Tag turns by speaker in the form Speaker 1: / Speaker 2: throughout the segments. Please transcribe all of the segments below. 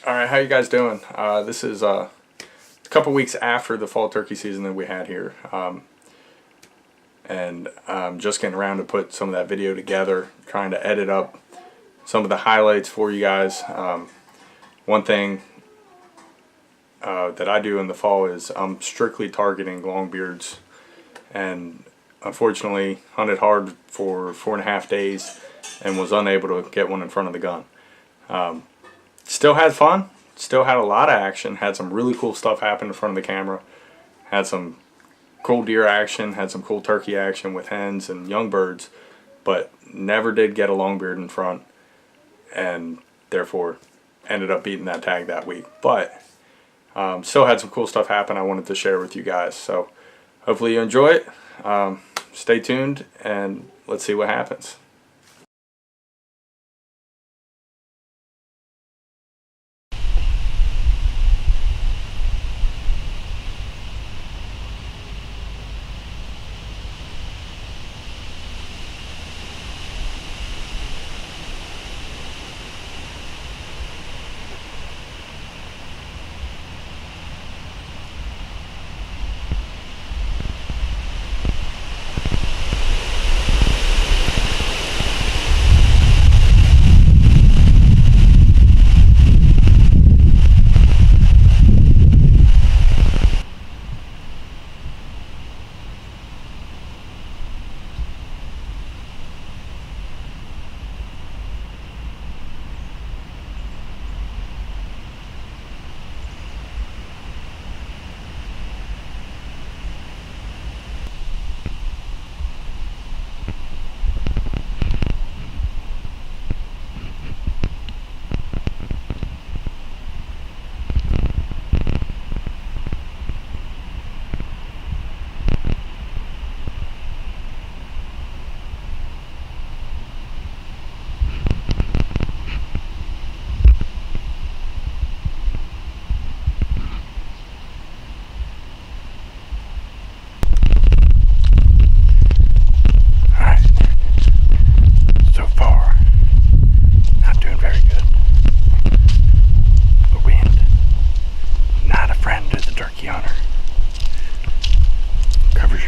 Speaker 1: All right, how you guys doing? This is a couple weeks after the fall turkey season that we had here, and I'm just getting around to put some of that video together, trying to edit up some of the highlights for you guys. One thing that I do in the fall is I'm strictly targeting longbeards, and unfortunately hunted hard for 4.5 days and was unable to get one in front of the gun. Still had fun, still had a lot of action, had some really cool stuff happen in front of the camera, had some cool deer action, had some cool turkey action with hens and young birds, but never did get a longbeard in front, and therefore ended up beating that tag that week. But still had some cool stuff happen I wanted to share with you guys, so hopefully you enjoy it. Stay tuned and let's see what happens.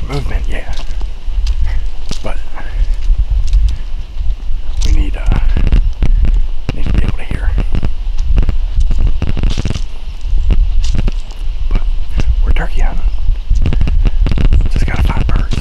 Speaker 1: Movement, yeah, but we need to be able to hear. But we're turkey hunting. Just gotta find birds.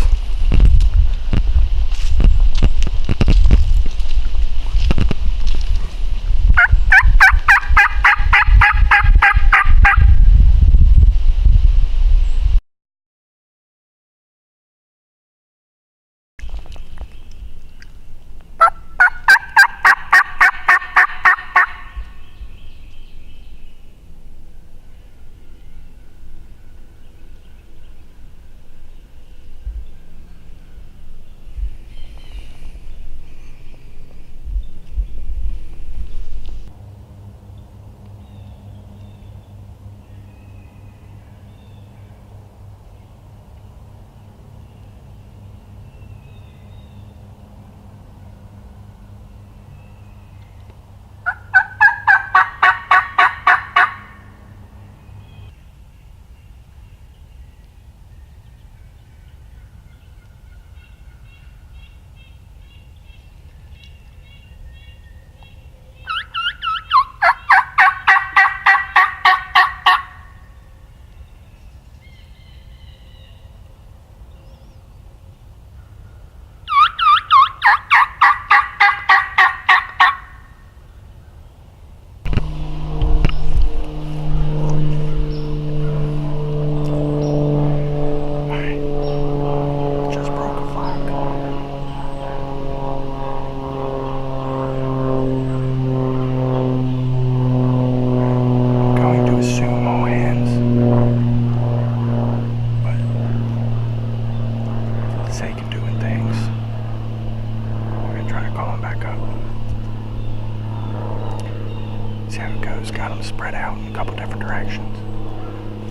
Speaker 1: See how it goes. Got them spread out in a couple different directions.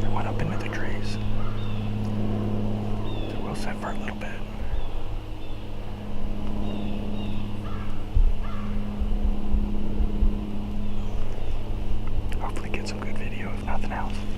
Speaker 1: They went up into the trees. So we'll sit for a little bit. Hopefully nothing else.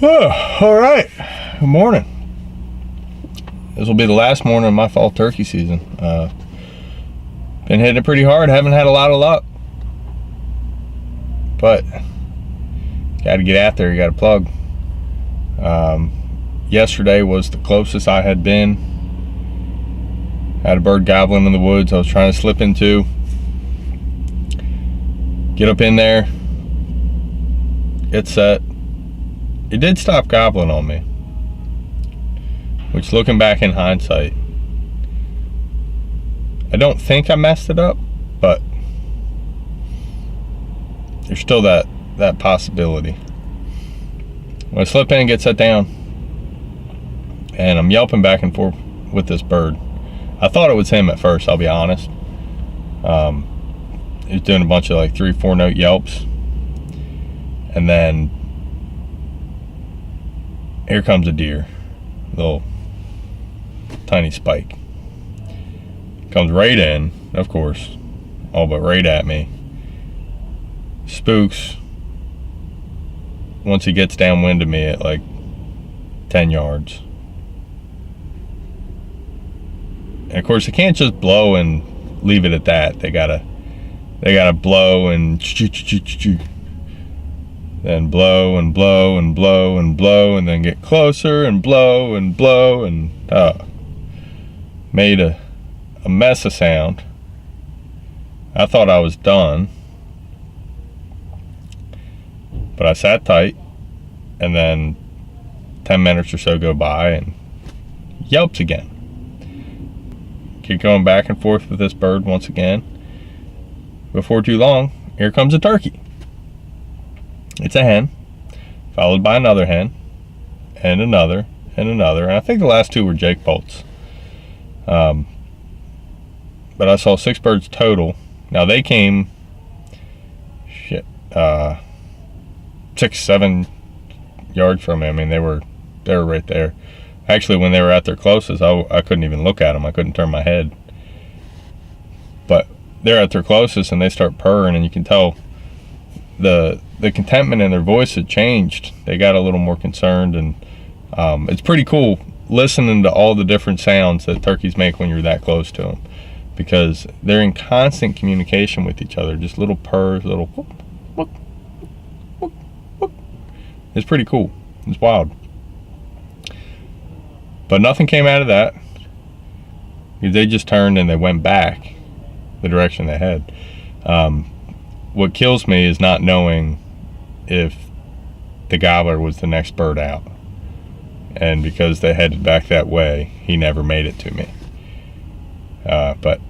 Speaker 2: Oh, all right. Good morning. This will be the last morning of my fall turkey season. Been hitting it pretty hard. Haven't had a lot of luck, but got to get out there. You got to plug. Yesterday was the closest I had been. Had a bird gobbling in the woods. I was trying to slip into. Get up in there. Get set. It did stop gobbling on me, which, looking back in hindsight, I don't think I messed it up, but there's still that possibility. When I slip in and get set down, and I'm yelping back and forth with this bird. I thought it was him at first, I'll be honest. He was doing a bunch of like 3-4 note yelps, and then here comes a deer, little tiny spike. Comes right in, of course, all but right at me. Spooks once he gets downwind of me at like 10 yards. And of course, they can't just blow and leave it at that. They gotta blow and then blow and blow and blow and blow, and then get closer and blow and blow, and made a mess of sound. I thought I was done, but I sat tight, and then 10 minutes or so go by and yelps again. Keep going back and forth with this bird once again. Before too long, here comes a turkey. It's a hen, followed by another hen, and another, and another. And I think the last two were Jake Bolts. But I saw 6 birds total. Now they came 6-7 yards from me. I mean, they were right there. Actually, when they were at their closest, I couldn't even look at them. I couldn't turn my head. But they're at their closest, and they start purring, and you can tell the contentment in their voice had changed. They got a little more concerned, and it's pretty cool listening to all the different sounds that turkeys make when you're that close to them, because they're in constant communication with each other. Just little purrs, little whoop, whoop, whoop, whoop. It's pretty cool. It's wild. But nothing came out of that. They just turned and they went back the direction they had. What kills me is not knowing if the gobbler was the next bird out. And because they headed back that way, he never made it to me. But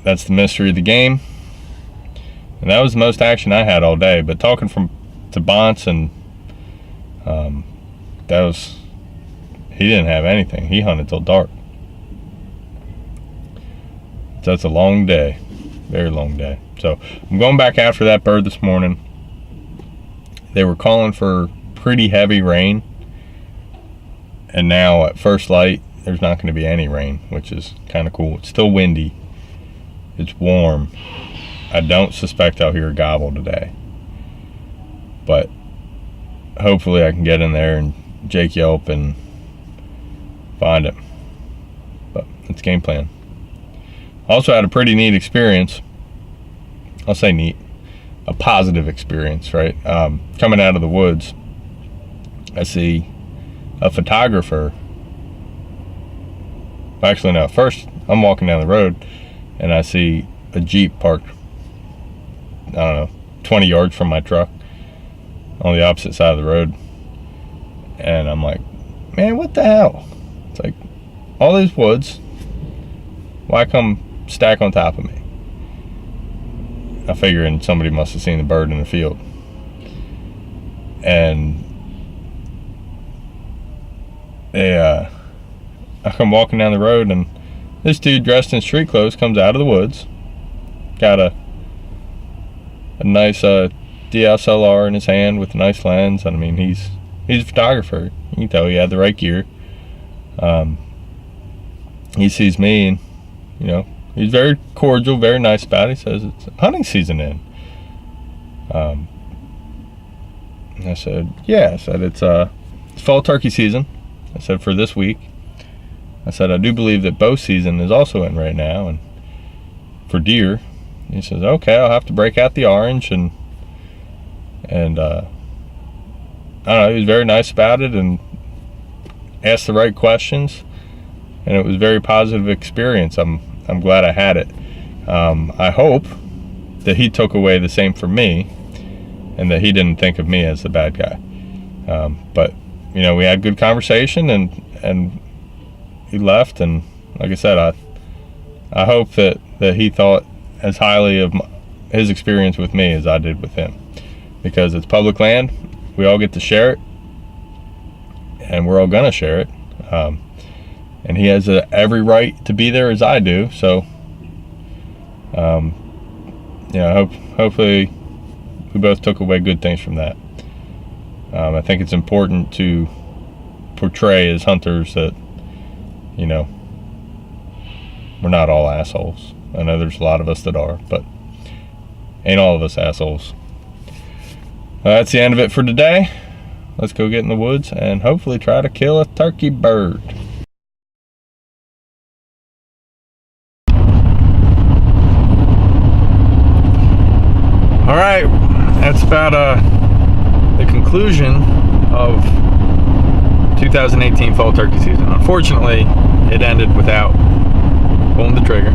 Speaker 2: that's the mystery of the game. And that was the most action I had all day. But talking to Bonson, he didn't have anything. He hunted till dark. So that's a long day. Very long day. So I'm going back after that bird this morning. They were calling for pretty heavy rain. And now at first light, there's not going to be any rain, which is kind of cool. It's still windy. It's warm. I don't suspect I'll hear a gobble today. But hopefully I can get in there and Jake yelp and find him. But it's game plan. Also had a pretty neat experience. I'll say neat. A positive experience, right? Coming out of the woods, I see a photographer. Actually, no. First, I'm walking down the road, and I see a Jeep parked, I don't know, 20 yards from my truck on the opposite side of the road. And I'm like, man, what the hell? It's like, all these woods, why come stack on top of me? I figured somebody must have seen the bird in the field. And I come walking down the road, and this dude dressed in street clothes comes out of the woods, got a nice DSLR in his hand with a nice lens. And I mean, he's a photographer. You can tell he had the right gear. He sees me, and he's very cordial, very nice about it. He says it's hunting season in. I said, yeah. I said it's it's fall turkey season. I said for this week. I said I do believe that bow season is also in right now, and for deer. He says, okay, I'll have to break out the orange, and I don't know, he was very nice about it and asked the right questions, and it was a very positive experience. I'm glad I had it. I hope that he took away the same from me, and that he didn't think of me as the bad guy. But we had good conversation, and he left, and like I said, I hope that he thought as highly of his experience with me as I did with him, because it's public land. We all get to share it, and we're all gonna share it, and he has every right to be there as I do. So hopefully we both took away good things from that. I think it's important to portray as hunters that we're not all assholes. I know there's a lot of us that are, but ain't all of us assholes. That's the end of it for today. Let's go get in the woods and hopefully try to kill a turkey bird. All right, that's about the conclusion of 2018 fall turkey season. Unfortunately, it ended without pulling the trigger.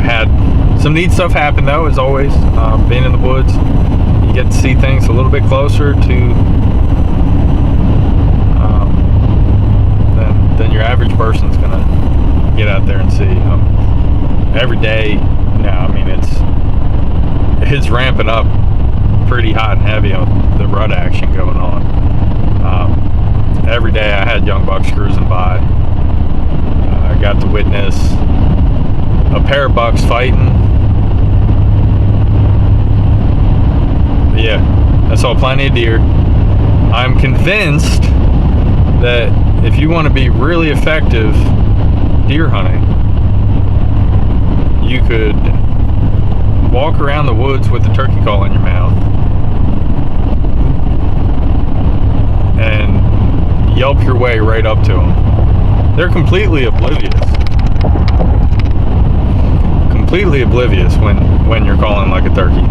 Speaker 2: Had some neat stuff happen though, as always. Being in the woods, you get to see things a little bit closer to than your average person's gonna get out there and see. Every day now, I mean, it's ramping up pretty hot and heavy on the rut action going on. Every day I had young bucks cruising by. I got to witness a pair of bucks fighting. Yeah, I saw plenty of deer. I'm convinced that if you want to be really effective deer hunting, you could walk around the woods with the turkey call in your mouth and yelp your way right up to them. They're completely oblivious when you're calling like a turkey.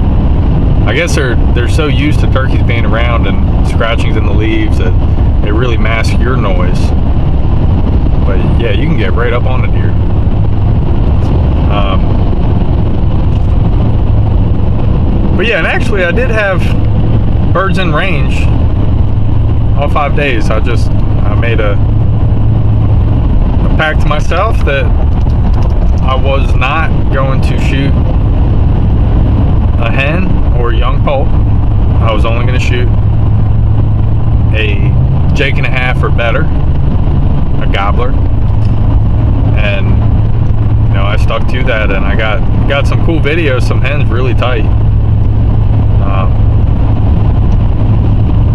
Speaker 2: I guess they're so used to turkeys being around and scratchings in the leaves that they really mask your noise. But yeah, you can get right up on the deer. But yeah, and actually I did have birds in range all 5 days. I made a pact to myself that I was not going to shoot a hen or a young poult. I was only going to shoot a Jake and a half or better, a gobbler, and I stuck to that, and I got some cool videos. Some hens really tight.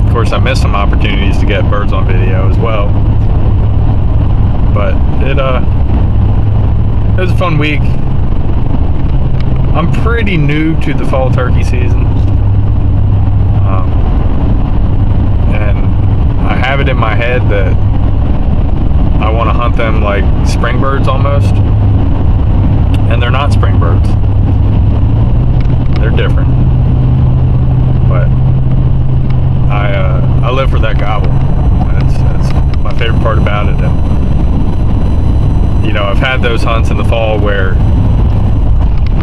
Speaker 2: Of course, I missed some opportunities to get birds on video as well, but it was a fun week. I'm pretty new to the fall turkey season, and I have it in my head that I want to hunt them like spring birds almost, and they're not spring birds. They're different, but I live for that gobble. That's my favorite part about it. And I've had those hunts in the fall where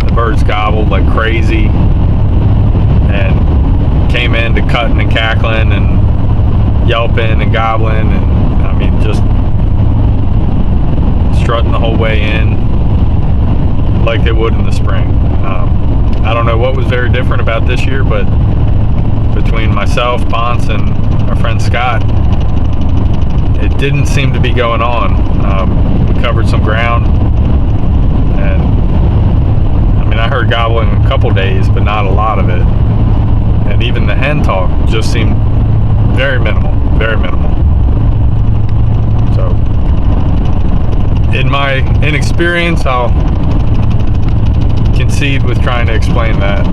Speaker 2: the birds gobbled like crazy and came in to cutting and cackling and yelping and gobbling, and I mean just strutting the whole way in like they would in the spring. I don't know what was very different about this year, but between myself, Ponce, and our friend Scott, it didn't seem to be going on. We covered some ground, and I mean I heard gobbling a couple days, but not a lot of it. And even the hen talk just seemed very minimal, very minimal. So in my inexperience, I'll concede with trying to explain that.